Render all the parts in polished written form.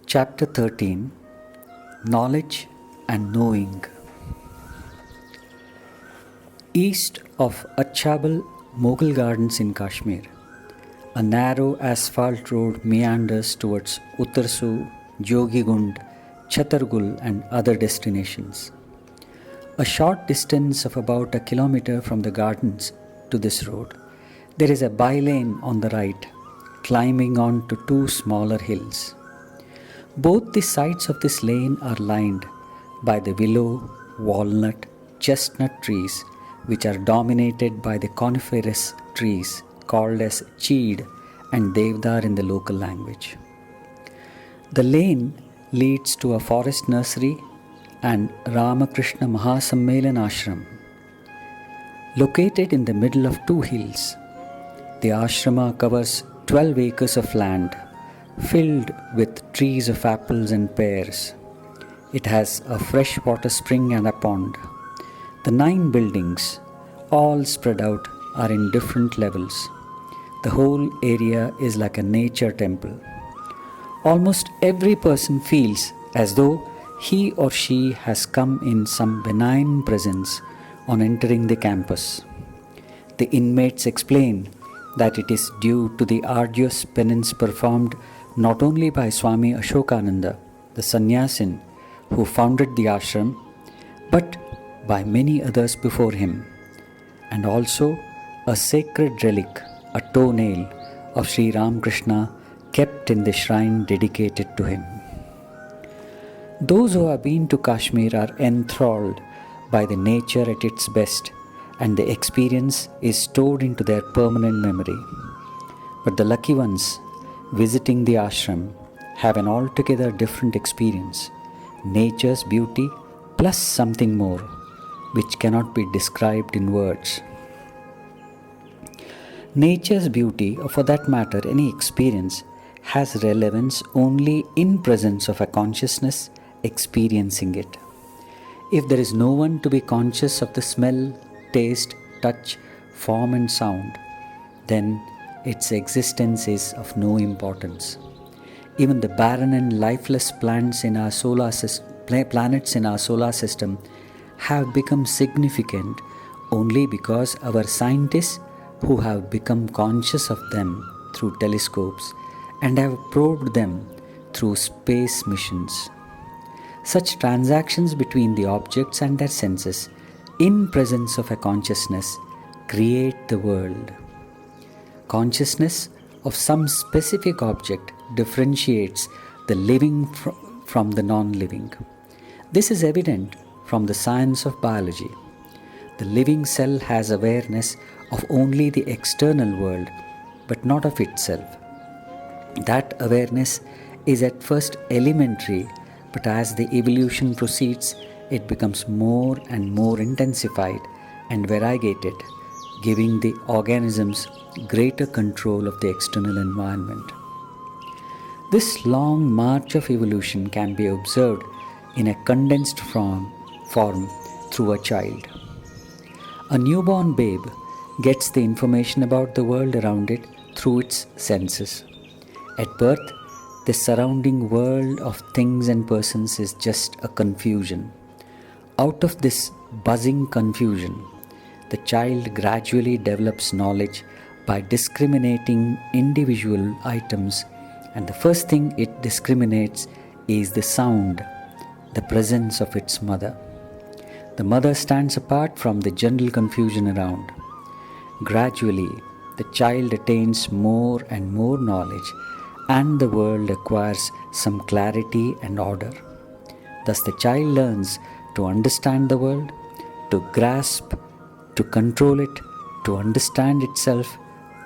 Chapter 13 Knowledge and Knowing. East of Achabal Mughal Gardens in Kashmir, a narrow asphalt road meanders towards Uttarsu, Jogigund, Chhatargul and other destinations. A short distance of about a kilometer from the gardens to this road, there is a bylane on the right, climbing on to two smaller hills. Both the sides of this lane are lined by the willow, walnut, chestnut trees, which are dominated by the coniferous trees called as cheed and devdar in the local language. The lane leads to a forest nursery and Ramakrishna Mahasammelan Ashram. Located in the middle of two hills, the ashrama covers 12 acres of land filled with trees of apples and pears. It has a freshwater spring and a pond. The 9 buildings, all spread out, are in different levels. The whole area is like a nature temple. Almost every person feels as though he or she has come in some benign presence on entering the campus. The inmates explain that it is due to the arduous penance performed not only by Swami Vivekananda, the sannyasin who founded the ashram, but by many others before him, and also a sacred relic, a toenail of Sriramakrishna kept in the shrine dedicated to him. Those who have been to Kashmir are enthralled by the nature at its best, and the experience is stored into their permanent memory. But the lucky ones visiting the ashram have an altogether different experience, nature's beauty plus something more, which cannot be described in words. Nature's beauty, or for that matter any experience, has relevance only in presence of a consciousness experiencing it. If there is no one to be conscious of the smell, taste, touch, form and sound, then its existence is of no importance. Even the barren and lifeless planets in our solar system have become significant only because our scientists who have become conscious of them through telescopes and have probed them through space missions. Such transactions between the objects and their senses in presence of a consciousness create the world. Consciousness of some specific object differentiates the living from the non-living. This is evident from the science of biology. The living cell has awareness of only the external world, but not of itself. That awareness is at first elementary, but as the evolution proceeds, it becomes more and more intensified and variegated, giving the organisms greater control of the external environment. This long march of evolution can be observed in a condensed form through a child. A newborn babe gets the information about the world around it through its senses. At birth, the surrounding world of things and persons is just a confusion. Out of this buzzing confusion, the child gradually develops knowledge by discriminating individual items, and the first thing it discriminates is the sound, the presence of its mother. The mother stands apart from the general confusion around. Gradually, the child attains more and more knowledge, and the world acquires some clarity and order. Thus the child learns to understand the world, to grasp, to control it, to understand itself,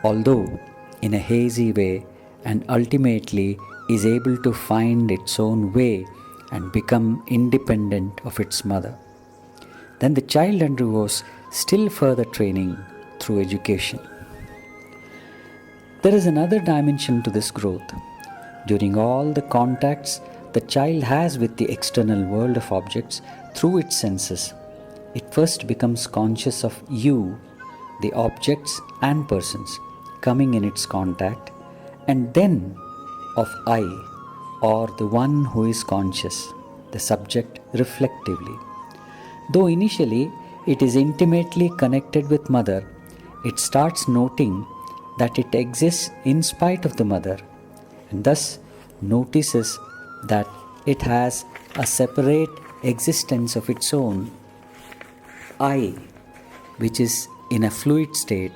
although in a hazy way, and ultimately is able to find its own way and become independent of its mother. Then the child undergoes still further training through education. There is another dimension to this growth. During all the contacts the child has with the external world of objects through its senses, it first becomes conscious of you, the objects and persons coming in its contact, and then of I, or the one who is conscious, the subject reflectively. Though initially it is intimately connected with mother, it starts noting that it exists in spite of the mother, and thus notices that it has a separate existence of its own, I, which is in a fluid state.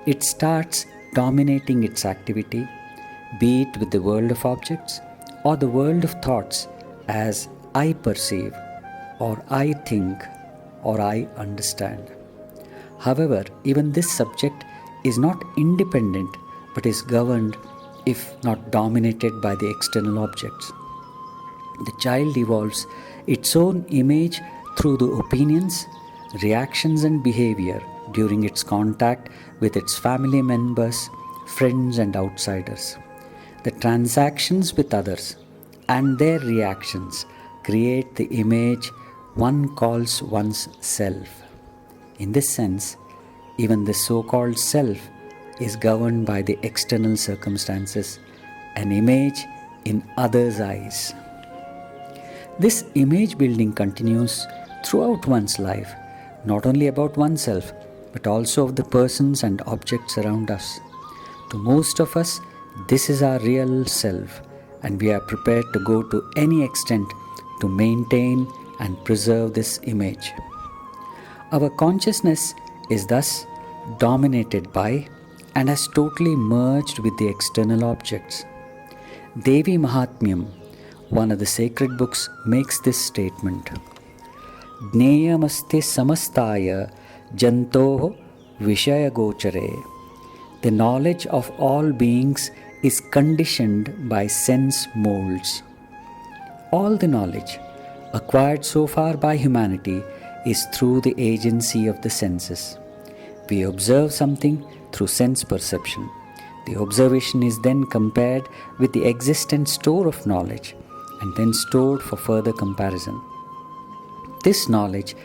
It starts dominating its activity, be it with the world of objects or the world of thoughts, as I perceive, or I think, or I understand. However, even this subject is not independent but is governed, if not dominated, by the external objects. The child evolves its own image through the opinions, reactions, and behavior during its contact with its family members, friends, and outsiders. The transactions with others and their reactions create the image one calls one's self. In this sense, even the so-called self is governed by the external circumstances, an image in others' eyes. This image building continues throughout one's life, not only about oneself, but also of the persons and objects around us. To most of us, this is our real self, and we are prepared to go to any extent to maintain and preserve this image. Our consciousness is thus dominated by and has totally merged with the external objects. Devi Mahatmyam, one of the sacred books, makes this statement: Jneyamaste samastaya jantoho vishayagochare. The knowledge of all beings is conditioned by sense molds. All the knowledge acquired so far by humanity is through the agency of the senses. We observe something through sense perception. The observation is then compared with the existent store of knowledge and then stored for further comparison. This knowledge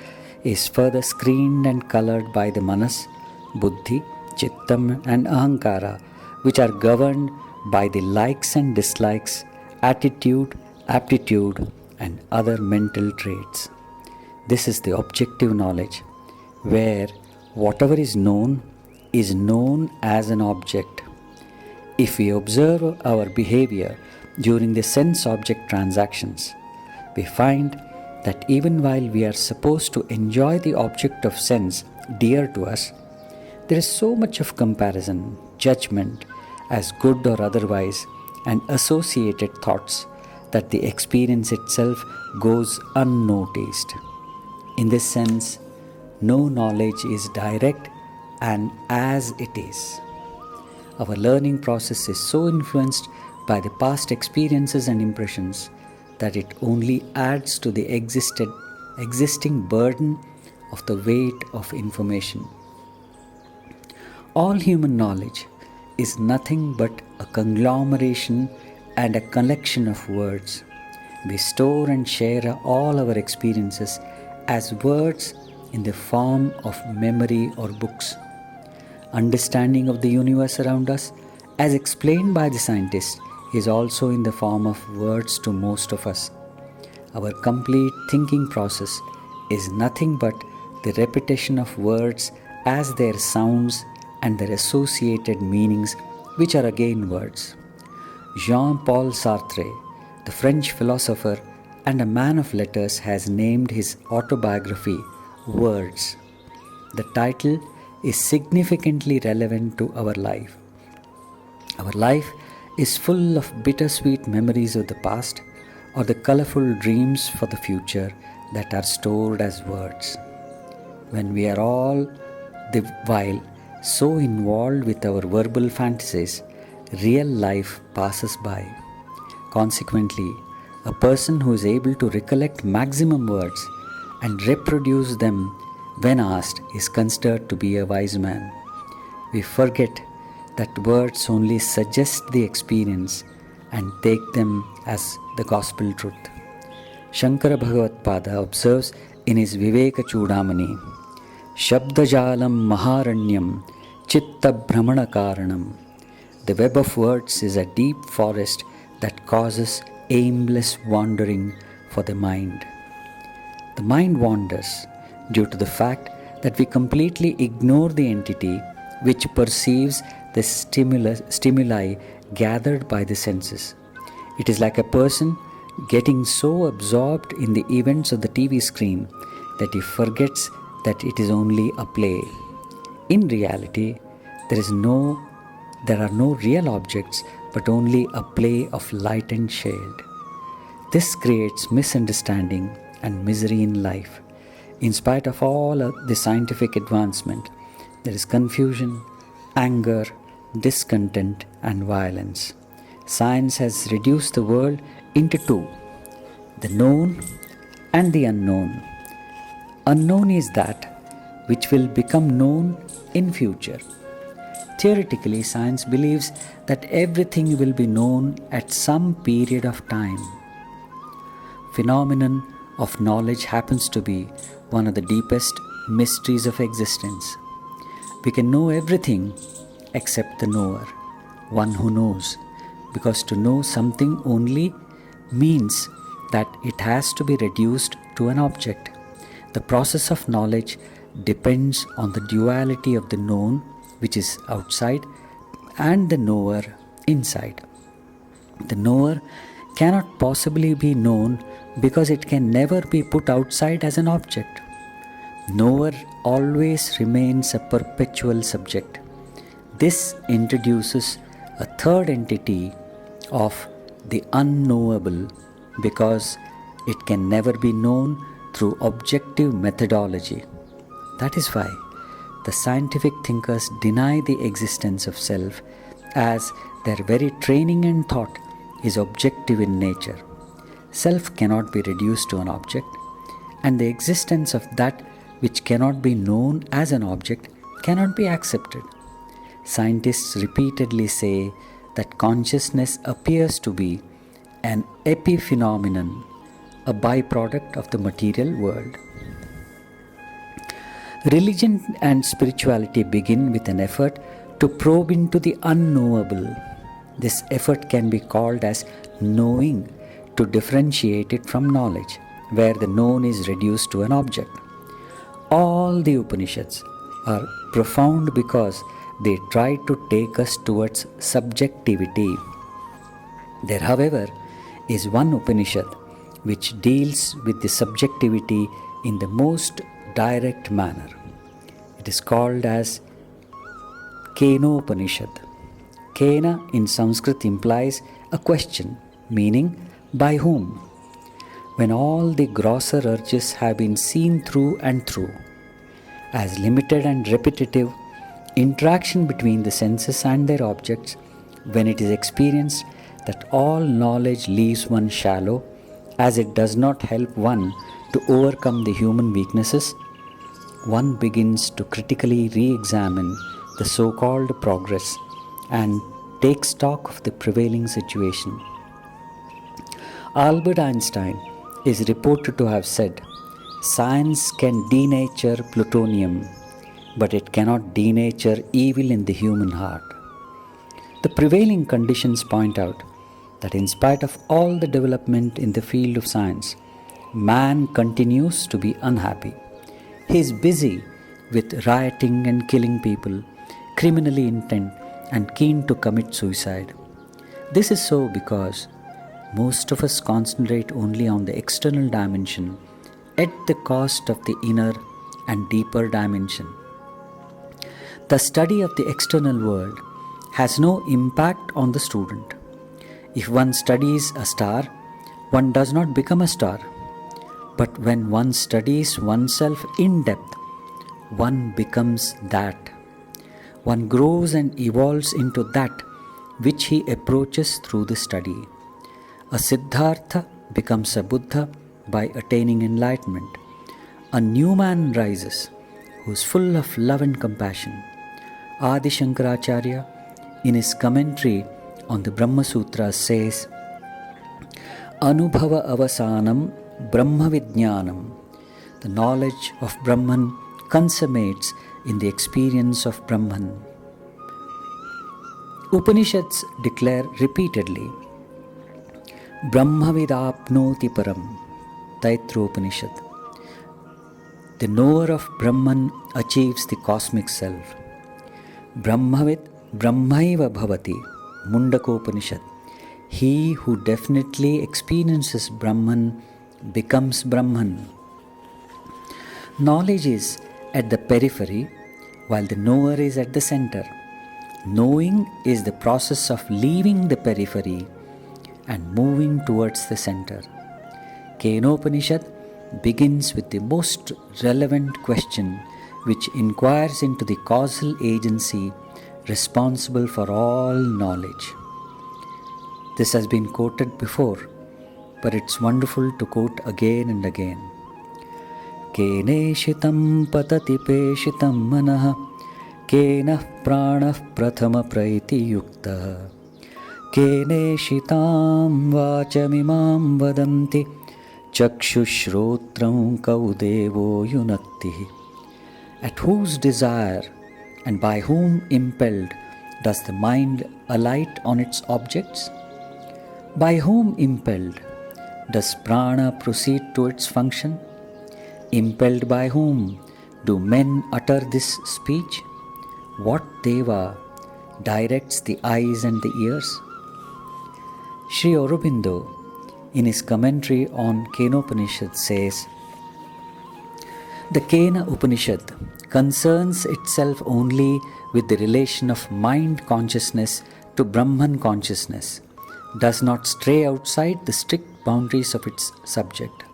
is further screened and colored by the manas, buddhi, chittam, and ahankara, which are governed by the likes and dislikes, attitude, aptitude, and other mental traits. This is the objective knowledge, where whatever is known as an object. If we observe our behavior during the sense-object transactions, we find that even while we are supposed to enjoy the object of sense dear to us, there is so much of comparison, judgment, as good or otherwise, and associated thoughts that the experience itself goes unnoticed. In this sense, no knowledge is direct and as it is. Our learning process is so influenced by the past experiences and impressions that it only adds to the existing burden of the weight of information. All human knowledge is nothing but a conglomeration and a collection of words. We store and share all our experiences as words in the form of memory or books. Understanding of the universe around us, as explained by the scientists, is also in the form of words to most of us. Our complete thinking process is nothing but the repetition of words as their sounds and their associated meanings, which are again words. Jean-Paul Sartre, the French philosopher and a man of letters, has named his autobiography Words. The title is significantly relevant to our life. Our life is full of bittersweet memories of the past or the colorful dreams for the future that are stored as words. When we are all the while so involved with our verbal fantasies, real life passes by. Consequently, a person who is able to recollect maximum words and reproduce them when asked is considered to be a wise man. We forget that words only suggest the experience and take them as the gospel truth. Shankara Bhagavatpada observes in his Viveka Chudamani, Shabdajalam Maharanyam Chitta Brahmana Karanam. The web of words is a deep forest that causes aimless wandering for the mind. The mind wanders due to the fact that we completely ignore the entity which perceives the stimuli gathered by the senses. It is like a person getting so absorbed in the events of the TV screen that he forgets that it is only a play. In reality, there are no real objects but only a play of light and shade. This creates misunderstanding and misery in life. In spite of all the scientific advancement, there is confusion, anger, discontent, and violence. Science has reduced the world into two, the known and the unknown. Unknown is that which will become known in future. Theoretically, science believes that everything will be known at some period of time. Phenomenon of knowledge happens to be one of the deepest mysteries of existence. We can know everything except the knower, one who knows, because to know something only means that it has to be reduced to an object. The process of knowledge depends on the duality of the known, which is outside, and the knower inside. The knower cannot possibly be known because it can never be put outside as an object. Knower always remains a perpetual subject. This introduces a third entity of the unknowable because it can never be known through objective methodology. That is why the scientific thinkers deny the existence of self, as their very training and thought is objective in nature. Self cannot be reduced to an object, and the existence of that which cannot be known as an object cannot be accepted. Scientists repeatedly say that consciousness appears to be an epiphenomenon, a byproduct of the material world. Religion and spirituality begin with an effort to probe into the unknowable. This effort can be called as knowing, to differentiate it from knowledge, where the known is reduced to an object. All the Upanishads are profound because they try to take us towards subjectivity. There, however, is one Upanishad which deals with the subjectivity in the most direct manner. It is called as Kenopanishad. Kena in Sanskrit implies a question, meaning by whom? When all the grosser urges have been seen through and through, as limited and repetitive interaction between the senses and their objects, when it is experienced that all knowledge leaves one shallow, as it does not help one to overcome the human weaknesses, one begins to critically re-examine the so-called progress and take stock of the prevailing situation. Albert Einstein is reported to have said, "Science can denature plutonium, but it cannot denature evil in the human heart." The prevailing conditions point out that in spite of all the development in the field of science, man continues to be unhappy. He is busy with rioting and killing people, criminally intent and keen to commit suicide. This is so because most of us concentrate only on the external dimension at the cost of the inner and deeper dimension. The study of the external world has no impact on the student. If one studies a star, one does not become a star. But when one studies oneself in depth, one becomes that. One grows and evolves into that which he approaches through the study. A Siddhartha becomes a Buddha by attaining enlightenment. A new man rises who is full of love and compassion. Adi Shankaracharya, in his commentary on the Brahma Sutra says, Anubhava avasanam Brahma Vijnanam. The knowledge of Brahman consummates in the experience of Brahman. Upanishads declare repeatedly, Brahmavidapnoti param, Upanishad. The knower of Brahman achieves the cosmic self. Brahmavid Brahmaiva bhavati, Upanishad. He who definitely experiences Brahman becomes Brahman. Knowledge is at the periphery, while the knower is at the center. Knowing is the process of leaving the periphery and moving towards the center. Upanishad begins with the most relevant question, which inquires into the causal agency responsible for all knowledge. This has been quoted before, but it's wonderful to quote again and again. Keneshitam patati peshitam manah, kenah pranah prathama praiti yukta, keneshitam vachamimam vadanti, chakshushrotram kaudevo yunakti. At whose desire and by whom impelled does the mind alight on its objects? By whom impelled does prana proceed to its function? Impelled by whom do men utter this speech? What deva directs the eyes and the ears? Sri Aurobindo, in his commentary on Kenopanishad, says, the Kena Upanishad concerns itself only with the relation of mind consciousness to Brahman consciousness, does not stray outside the strict boundaries of its subject.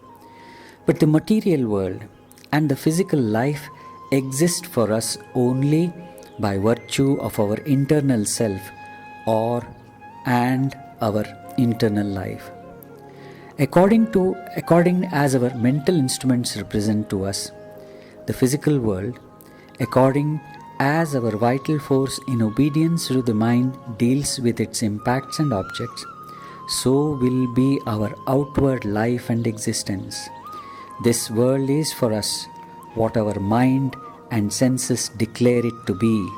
But the material world and the physical life exist for us only by virtue of our internal self and our internal life. According as our mental instruments represent to us the physical world, according as our vital force in obedience to the mind deals with its impacts and objects, so will be our outward life and existence. This world is for us what our mind and senses declare it to be.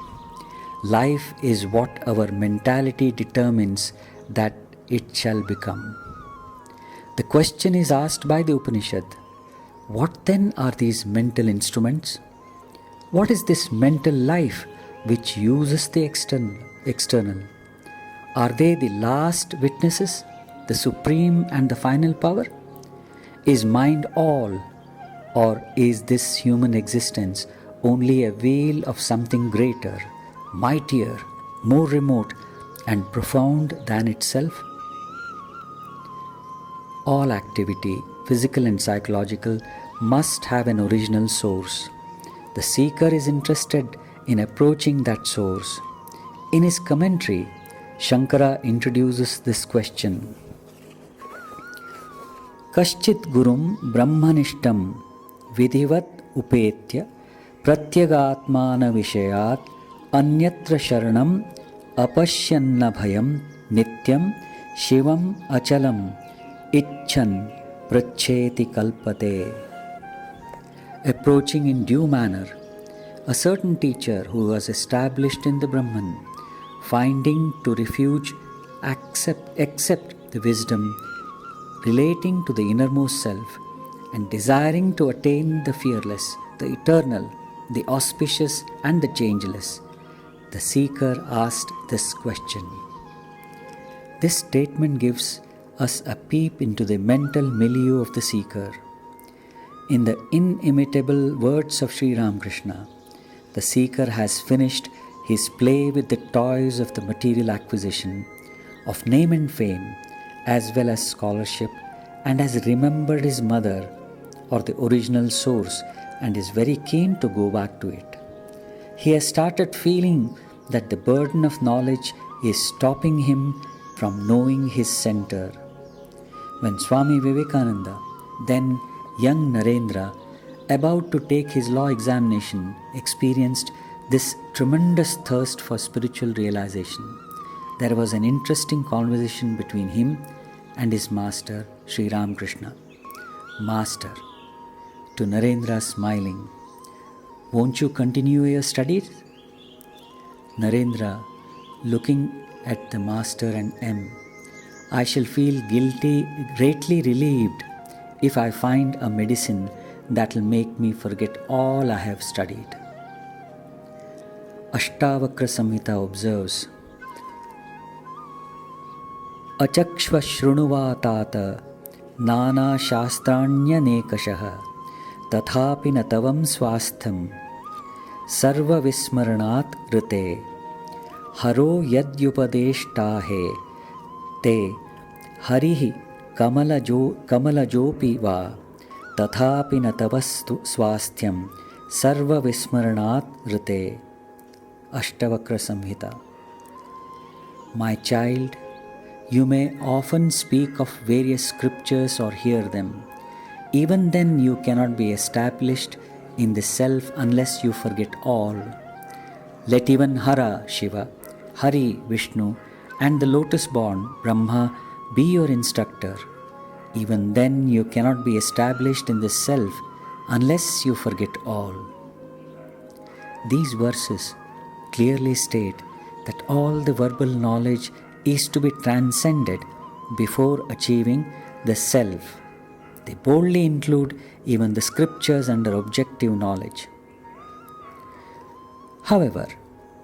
Life is what our mentality determines that it shall become. The question is asked by the Upanishad, what then are these mental instruments? What is this mental life which uses the external? Are they the last witnesses, the supreme and the final power? Is mind all, or is this human existence only a veil of something greater, mightier, more remote and profound than itself? All activity, physical and psychological, must have an original source. The seeker is interested in approaching that source. In his commentary, Shankara introduces this question. Kaschit gurum brahmanishtam vidhivat upetya pratyagatmana vishayat anyatra sharanam apashyanna bhayam nityam shivam achalam icchan pracheti kalpate. Approaching in due manner, a certain teacher who was established in the Brahman, finding to refuge accept the wisdom relating to the innermost self, and desiring to attain the fearless, the eternal, the auspicious and the changeless, the seeker asked this question. This statement gives us a peep into the mental milieu of the seeker. In the inimitable words of Sriramakrishna, the seeker has finished his play with the toys of the material acquisition, of name and fame, as well as scholarship, and has remembered his mother, or the original source, and is very keen to go back to it. He has started feeling that the burden of knowledge is stopping him from knowing his center. When Swami Vivekananda, then young Narendra, about to take his law examination, experienced this tremendous thirst for spiritual realization, there was an interesting conversation between him and his master, Sriramakrishna. Master, to Narendra smiling, won't you continue your studies? Narendra, looking at the master and I shall feel greatly relieved if I find a medicine that will make me forget all I have studied. Ashtavakra Samhita observes, Achakshva shrunuva tata nana shastranya nekashaha tathapi na tavam swastham sarva vismaranat rite haro yadyupadeshtahe te harihi kamalajopi va tathapi na tavastu swasthyam sarva vismaranat rite. Ashtavakra Samhita. My child, you may often speak of various scriptures or hear them. Even then you cannot be established in the self unless you forget all. Let even Hara, Shiva, Hari, Vishnu, and the lotus-born Brahma be your instructor. Even then you cannot be established in the self unless you forget all. These verses clearly state that all the verbal knowledge is to be transcended before achieving the self. They boldly include even the scriptures under objective knowledge. However,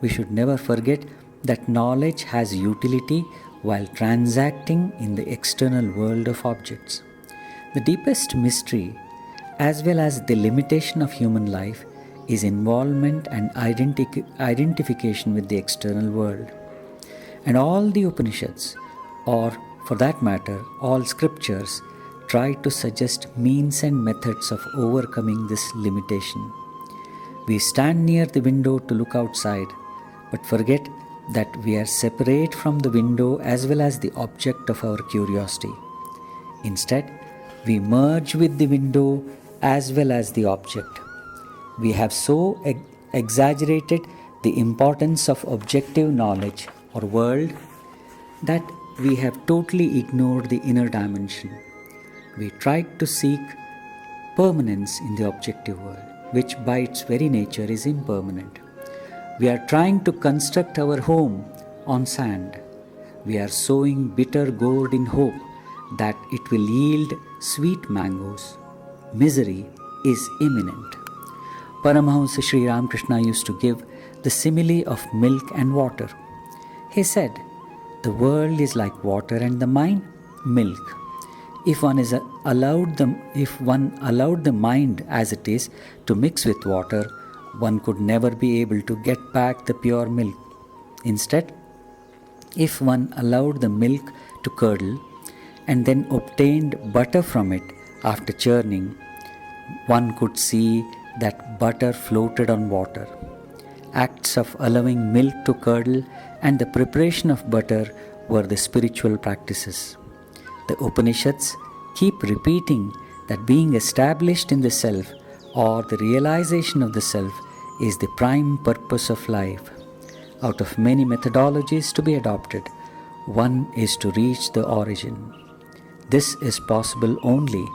we should never forget that knowledge has utility while transacting in the external world of objects. The deepest mystery, as well as the limitation of human life, is involvement and identification with the external world. And all the Upanishads, or for that matter, all scriptures, try to suggest means and methods of overcoming this limitation. We stand near the window to look outside, but forget that we are separate from the window as well as the object of our curiosity. Instead, we merge with the window as well as the object. We have so exaggerated the importance of objective knowledge or world that we have totally ignored the inner dimension. We tried to seek permanence in the objective world, which by its very nature is impermanent. We are trying to construct our home on sand. We are sowing bitter gourd in hope that it will yield sweet mangoes. Misery is imminent. Paramahamsa Sriramakrishna used to give the simile of milk and water. He said, the world is like water and the mind, milk. If one allowed the mind as it is to mix with water, one could never be able to get back the pure milk. Instead, if one allowed the milk to curdle and then obtained butter from it after churning, one could see that butter floated on water. Acts of allowing milk to curdle and the preparation of butter were the spiritual practices. The Upanishads keep repeating that being established in the self or the realization of the self is the prime purpose of life. Out of many methodologies to be adopted, one is to reach the origin. This is possible only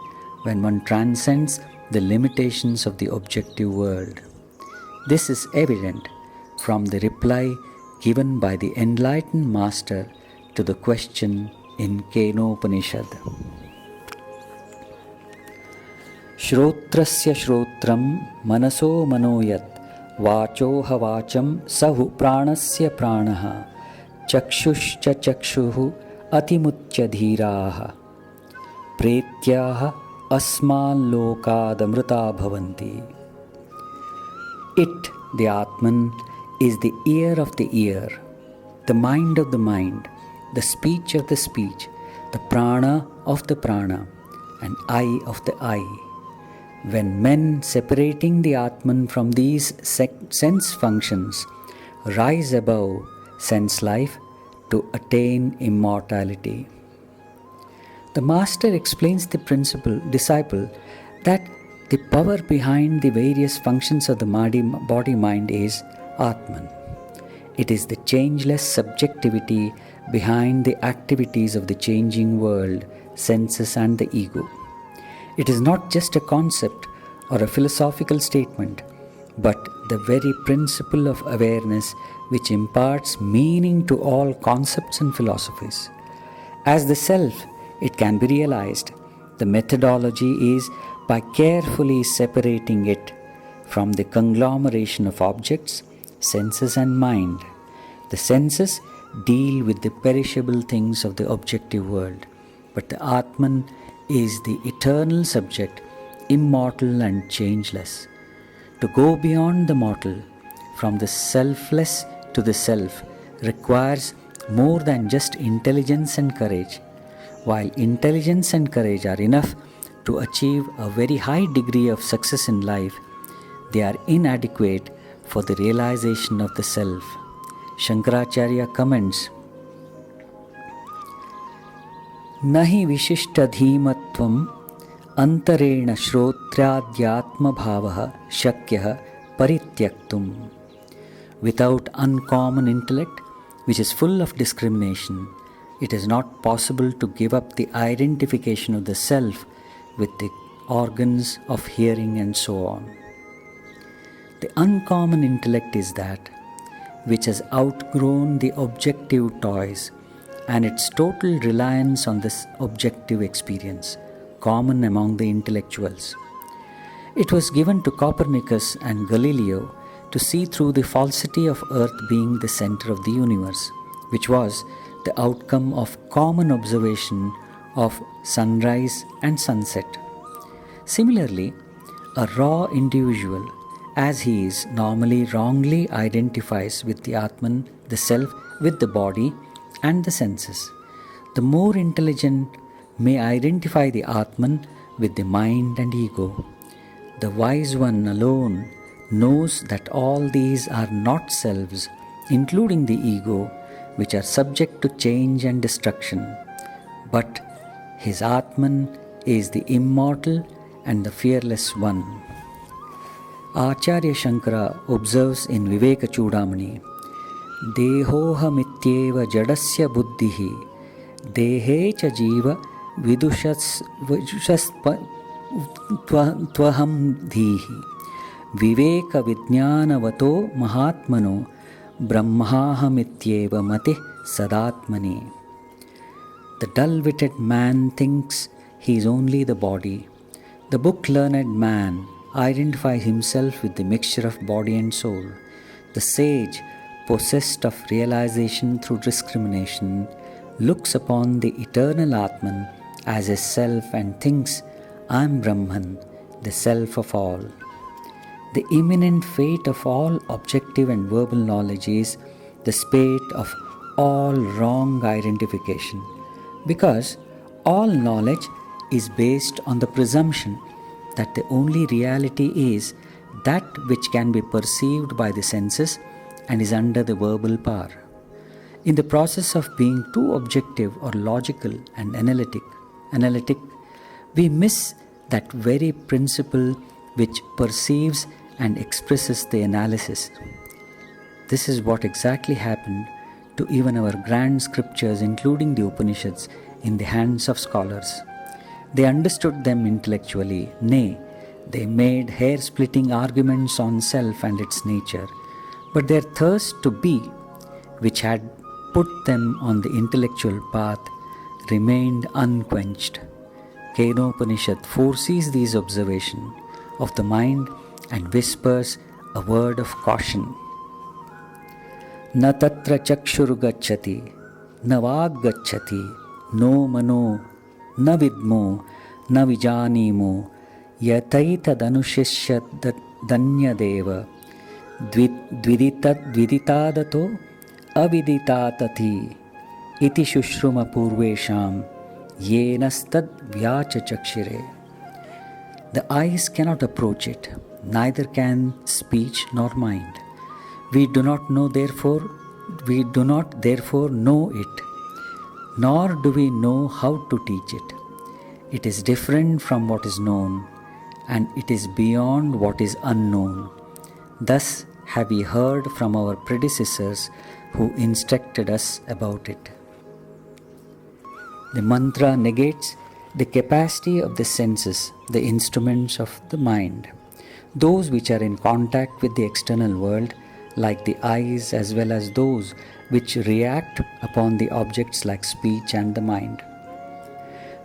when one transcends the limitations of the objective world. This is evident from the reply given by the enlightened master to the question in Kenopanishad. Shrotrasya shrotram manaso manoyat vachoha vacham sahu pranasya pranaha chakshuscha chakshuhu atimutya dhiraha pretyaha asman lokadamrita bhavanti. It, the Atman, is the ear of the ear, the mind of the mind, the speech of the speech, the prana of the prana, and eye of the eye. When men, separating the Atman from these sense functions, rise above sense life to attain immortality. The master explains the disciple that the power behind the various functions of the body-mind is Atman. It is the changeless subjectivity behind the activities of the changing world, senses, and the ego. It is not just a concept or a philosophical statement, but the very principle of awareness which imparts meaning to all concepts and philosophies. As the self, it can be realized. The methodology is by carefully separating it from the conglomeration of objects, senses, and mind. The senses deal with the perishable things of the objective world, but the Atman is the eternal subject, immortal and changeless. To go beyond the mortal, from the selfless to the self, requires more than just intelligence and courage. While intelligence and courage are enough to achieve a very high degree of success in life, they are inadequate for the realization of the self. Shankaracharya comments, Nahi vishishtadhimatvam antarena shrotradyatmabhavaha shakyah parityaktum. Without uncommon intellect, which is full of discrimination, it is not possible to give up the identification of the self with the organs of hearing and so on. The uncommon intellect is that which has outgrown the objective toys and its total reliance on this objective experience, common among the intellectuals. It was given to Copernicus and Galileo to see through the falsity of Earth being the center of the universe, which was the outcome of common observation of sunrise and sunset. Similarly, a raw individual, as he is, normally wrongly identifies with the Atman, the self, with the body and the senses. The more intelligent may identify the Atman with the mind and ego. The wise one alone knows that all these are not selves, including the ego, which are subject to change and destruction. But his Atman is the immortal and the fearless one. Acharya Shankara observes in Viveka Chudamani, Dehohamityeva jadasya buddhihi, dehe cha jiva vidushastvaham dhihi, viveka vijnanavato mahatmano brahmahamityeva mati sadatmani. The dull-witted man thinks he is only the body. The book-learned man identifies himself with the mixture of body and soul. The sage, possessed of realization through discrimination, looks upon the eternal Atman as a self and thinks, I am Brahman, the self of all. The imminent fate of all objective and verbal knowledge is the spate of all wrong identification, because all knowledge is based on the presumption that the only reality is that which can be perceived by the senses and is under the verbal power. In the process of being too objective or logical and analytic, we miss that very principle which perceives and expresses the analysis. This is what exactly happened to even our grand scriptures, including the Upanishads, in the hands of scholars. They understood them intellectually, nay, they made hair-splitting arguments on self and its nature, but their thirst to be, which had put them on the intellectual path, remained unquenched. Kenopanishad foresees these observations of the mind and whispers a word of caution. Na tatra chakshur gacchati, na vag gacchati, no mano, na vidmo, na vijanimo, yataita danushishya danya deva, dviditadato aviditatati, iti shushruma purvesham, yenastad vyacha chakshire. The eyes cannot approach it, neither can speech nor mind. We do not therefore know it, nor do we know how to teach it. It is different from what is known, and it is beyond what is unknown. Thus have we heard from our predecessors who instructed us about it. The mantra negates the capacity of the senses, the instruments of the mind, those which are in contact with the external world, like the eyes, as well as those which react upon the objects like speech and the mind,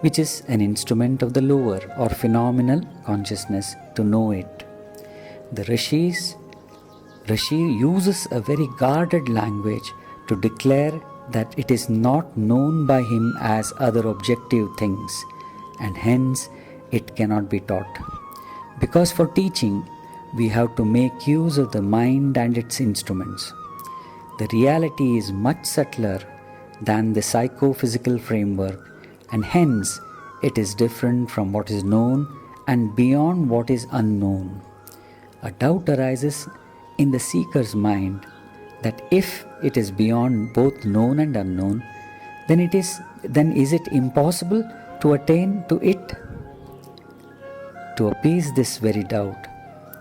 which is an instrument of the lower or phenomenal consciousness to know it. The Rishi uses a very guarded language to declare that it is not known by him as other objective things, and hence it cannot be taught. Because for teaching, we have to make use of the mind and its instruments. The reality is much subtler than the psychophysical framework, and hence it is different from what is known and beyond what is unknown. A doubt arises in the seeker's mind that if it is beyond both known and unknown, then is it impossible to attain to it? To appease this very doubt,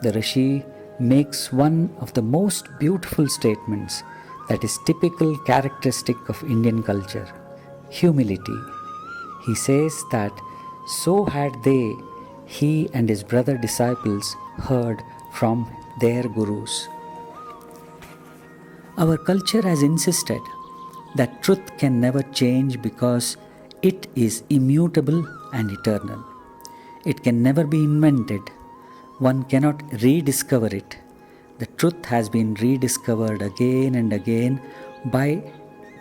the Rishi makes one of the most beautiful statements that is typical characteristic of Indian culture: humility. He says that so had he and his brother disciples heard from their gurus. Our culture has insisted that truth can never change because it is immutable and eternal. It can never be invented. One cannot rediscover it. The truth has been rediscovered again and again by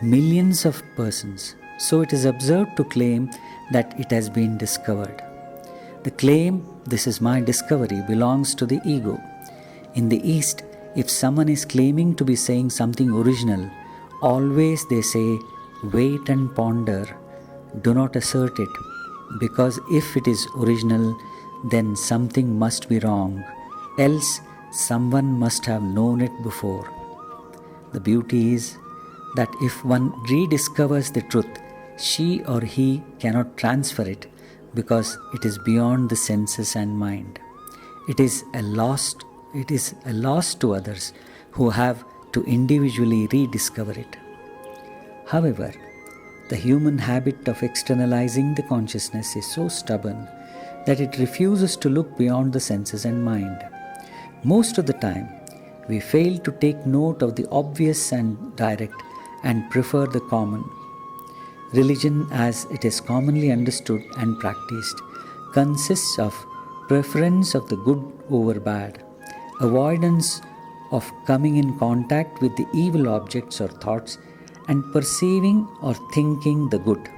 millions of persons. So it is absurd to claim that it has been discovered. The claim, "This is my discovery," belongs to the ego. In the East, if someone is claiming to be saying something original, always they say, "Wait and ponder, do not assert it, because if it is original, then something must be wrong, else someone must have known it before." The beauty is that if one rediscovers the truth, she or he cannot transfer it because it is beyond the senses and mind. It is a loss to others who have to individually rediscover it. However, the human habit of externalizing the consciousness is so stubborn that it refuses to look beyond the senses and mind. Most of the time, we fail to take note of the obvious and direct and prefer the common. Religion, as it is commonly understood and practiced, consists of preference of the good over bad, avoidance of coming in contact with the evil objects or thoughts, and perceiving or thinking the good.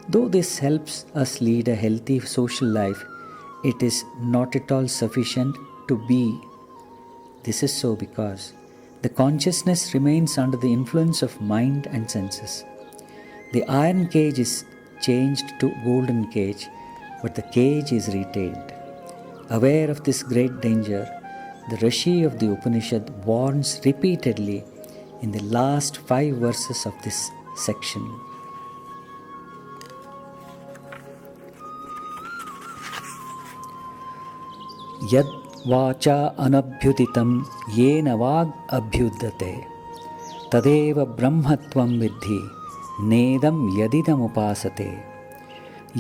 Though this helps us lead a healthy social life, it is not at all sufficient to be. This is so because the consciousness remains under the influence of mind and senses. The iron cage is changed to golden cage, but the cage is retained. Aware of this great danger, the Rishi of the Upanishad warns repeatedly in the last 5 verses of this section. Yad vacha anabhyuditam yena vag abhyudate tadeva brahmatvam vidhi nedam yadidam upasate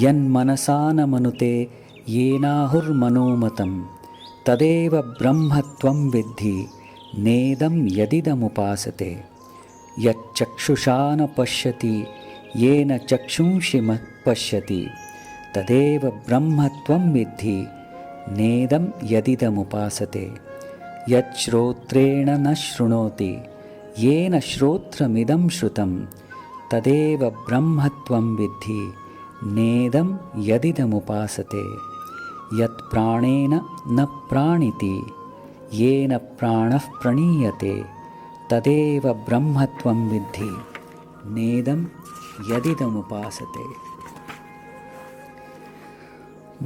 yan manasana manute yenahur manomatam tadeva brahmatvam vidhi nedam yadidam upasate yat chakshushana pashyati yena chakshunshi pashyati tadeva brahmatvam vidhi nedam yadidam upasate yat shrotrena na shrunoti yena shrotramidam shrutam tadeva brahmatvam vidhi nedam yadidam upasate yat pranena na praniti yena pranah praniyate tadeva brahmatvam vidhi nedam yadidam upasate.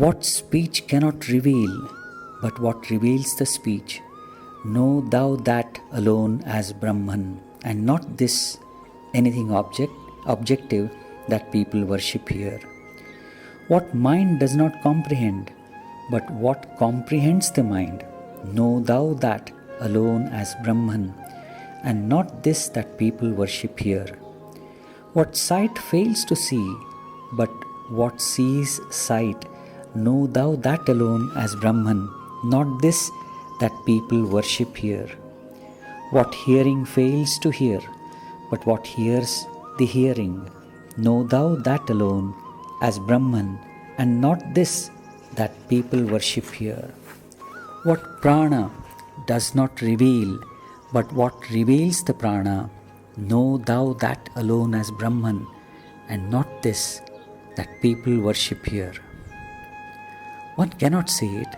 What speech cannot reveal, but what reveals the speech, know thou that alone as Brahman, and not this anything objective that people worship here. What mind does not comprehend, but what comprehends the mind, know thou that alone as Brahman, and not this that people worship here. What sight fails to see, but what sees sight, know thou that alone as Brahman, not this that people worship here. What hearing fails to hear, but what hears the hearing, know thou that alone as Brahman, and not this that people worship here. What prana does not reveal, but what reveals the prana, know thou that alone as Brahman, and not this that people worship here. One cannot say it,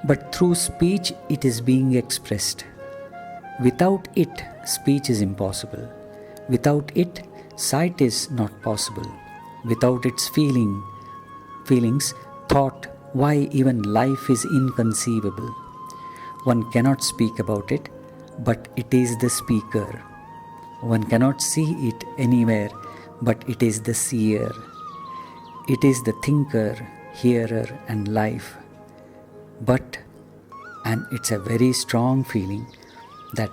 but through speech it is being expressed. Without it, speech is impossible. Without it, sight is not possible. Without its feelings, thought, why even life is inconceivable. One cannot speak about it, but it is the speaker. One cannot see it anywhere, but it is the seer. It is the thinker, hearer, and life. But, and it's a very strong feeling, that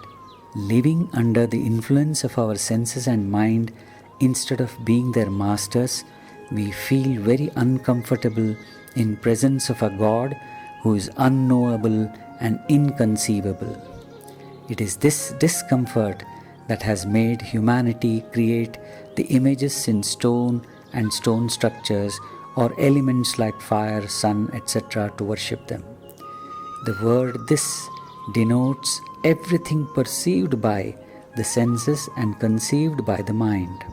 living under the influence of our senses and mind, instead of being their masters, we feel very uncomfortable in presence of a God who is unknowable and inconceivable. It is this discomfort that has made humanity create the images in stone and stone structures or elements like fire, sun, etc. to worship them. The word "this" denotes everything perceived by the senses and conceived by the mind.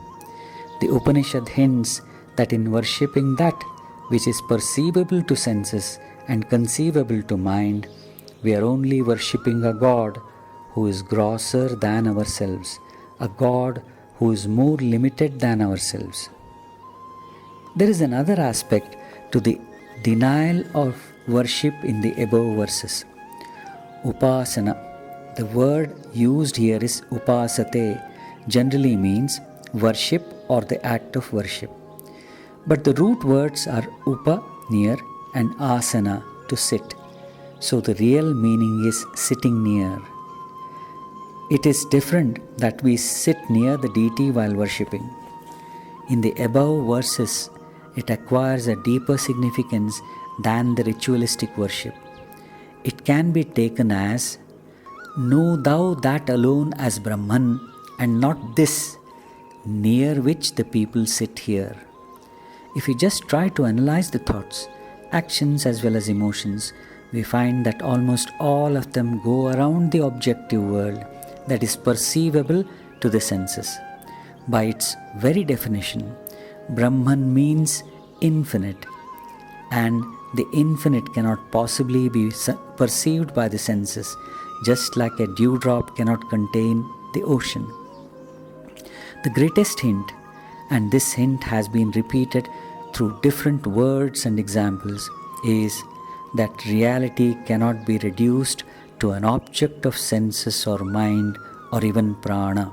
The Upanishad hints that in worshipping that which is perceivable to senses and conceivable to mind, we are only worshipping a God who is grosser than ourselves, a God who is more limited than ourselves. There is another aspect to the denial of worship in the above verses. Upasana. The word used here is upasate, generally means worship or the act of worship. But the root words are upa, near, and asana, to sit. So the real meaning is sitting near. It is different that we sit near the deity while worshipping. In the above verses, it acquires a deeper significance than the ritualistic worship. It can be taken as, know thou that alone as Brahman, and not this, near which the people sit here. If we just try to analyze the thoughts, actions as well as emotions, we find that almost all of them go around the objective world that is perceivable to the senses. By its very definition, Brahman means infinite, and the infinite cannot possibly be perceived by the senses, just like a dewdrop cannot contain the ocean. The greatest hint, and this hint has been repeated through different words and examples, is that reality cannot be reduced to an object of senses or mind or even prana.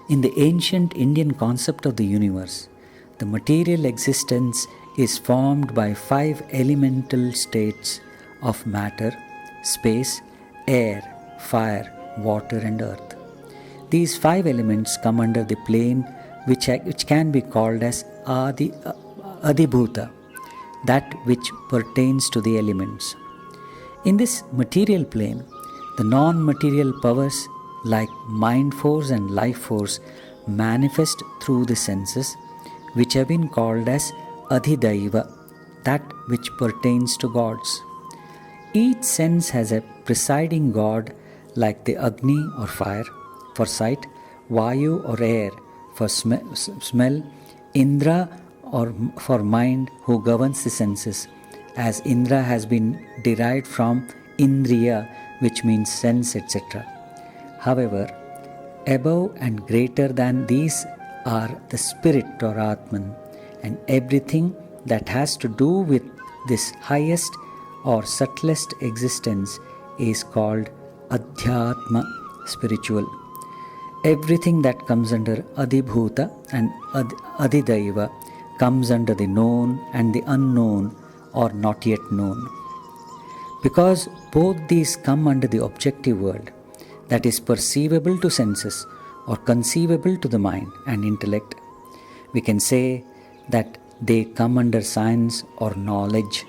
In the ancient Indian concept of the universe, the material existence is formed by 5 elemental states of matter, space, air, fire, water, and earth. These 5 elements come under the plane which can be called as Adibhuta, that which pertains to the elements. In this material plane, the non-material powers like mind force and life force manifest through the senses, which have been called as Adhidaiva, that which pertains to gods. Each sense has a presiding god like the Agni or fire for sight, Vayu or air for smell, Indra or for mind who governs the senses, as Indra has been derived from Indriya, which means sense, etc. However, above and greater than these are the spirit or Atman, and everything that has to do with this highest or subtlest existence is called Adhyatma, spiritual. Everything that comes under Adibhuta and Adidaiva comes under the known and the unknown or not yet known. Because both these come under the objective world that is perceivable to senses or conceivable to the mind and intellect. We can say that they come under science or knowledge.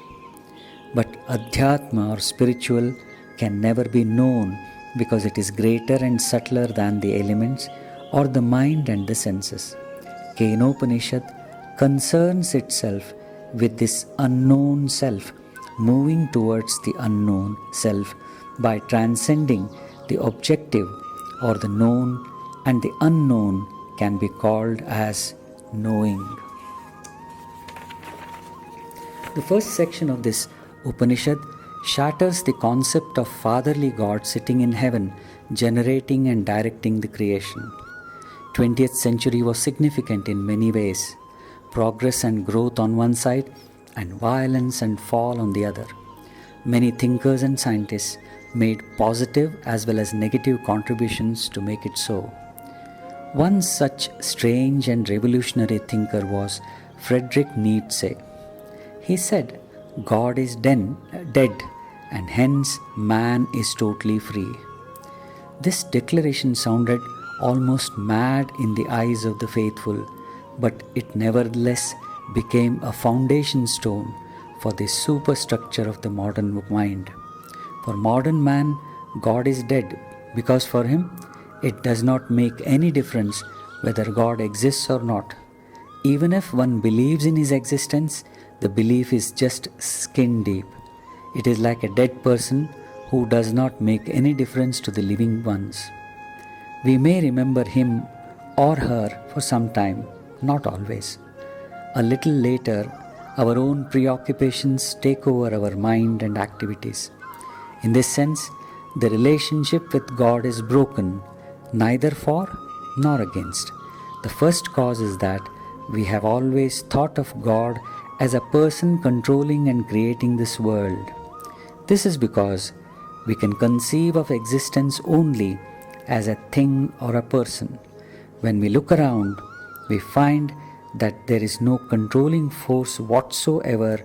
But Adhyatma or spiritual can never be known because it is greater and subtler than the elements or the mind and the senses. Kenopanishad concerns itself with this unknown self, moving towards the unknown self by transcending the objective or the known, and the unknown can be called as knowing. The first section of this Upanishad shatters the concept of fatherly God sitting in heaven, generating and directing the creation. 20th century was significant in many ways. Progress and growth on one side, and violence and fall on the other. Many thinkers and scientists made positive as well as negative contributions to make it so. One such strange and revolutionary thinker was Friedrich Nietzsche. He said, God is dead, and hence man is totally free. This declaration sounded almost mad in the eyes of the faithful, but it nevertheless became a foundation stone for the superstructure of the modern mind. For modern man, God is dead because for him it does not make any difference whether God exists or not. Even if one believes in his existence, the belief is just skin deep. It is like a dead person who does not make any difference to the living ones. We may remember him or her for some time, not always. A little later, our own preoccupations take over our mind and activities. In this sense, the relationship with God is broken, neither for nor against. The first cause is that we have always thought of God as a person controlling and creating this world. This is because we can conceive of existence only as a thing or a person. When we look around, we find that there is no controlling force whatsoever,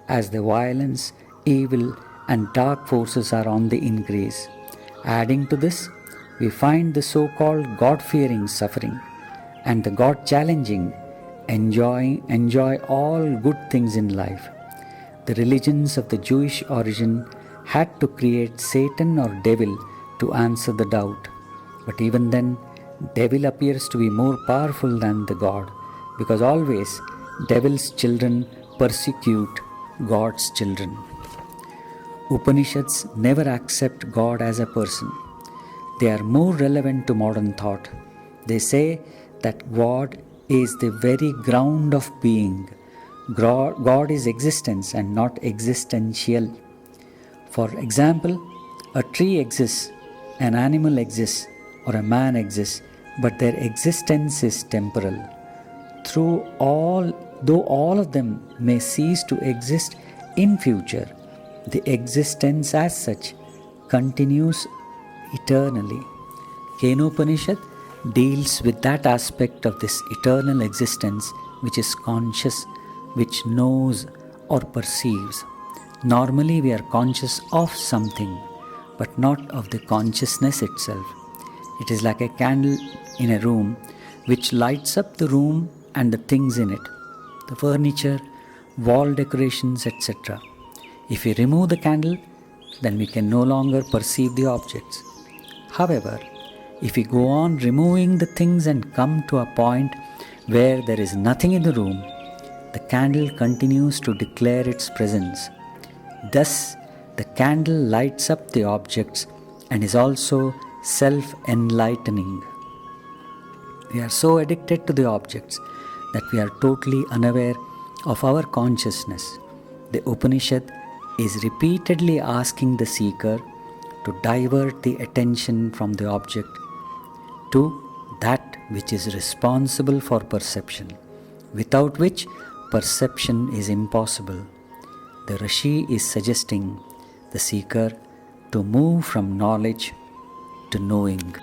as the violence, evil, and dark forces are on the increase. Adding to this, we find the so-called God-fearing suffering, and the God-challenging enjoy all good things in life. The religions of the Jewish origin had to create Satan or devil to answer the doubt. But even then, devil appears to be more powerful than the God, because always devil's children persecute God's children. Upanishads never accept God as a person. They are more relevant to modern thought. They say that God is the very ground of being. God is existence and not existential. For example, a tree exists, an animal exists, or a man exists, but their existence is temporal. Though all of them may cease to exist in future, the existence as such continues eternally. Kenopanishad deals with that aspect of this eternal existence which is conscious, which knows or perceives. Normally we are conscious of something, but not of the consciousness itself. It is like a candle in a room which lights up the room and the things in it, the furniture, wall decorations, etc. If we remove the candle, then we can no longer perceive the objects. However, if we go on removing the things and come to a point where there is nothing in the room, the candle continues to declare its presence. Thus, the candle lights up the objects and is also self-enlightening. We are so addicted to the objects that we are totally unaware of our consciousness. The Upanishad is repeatedly asking the seeker to divert the attention from the object to that which is responsible for perception, without which perception is impossible. The Rishi is suggesting the seeker to move from knowledge to knowing.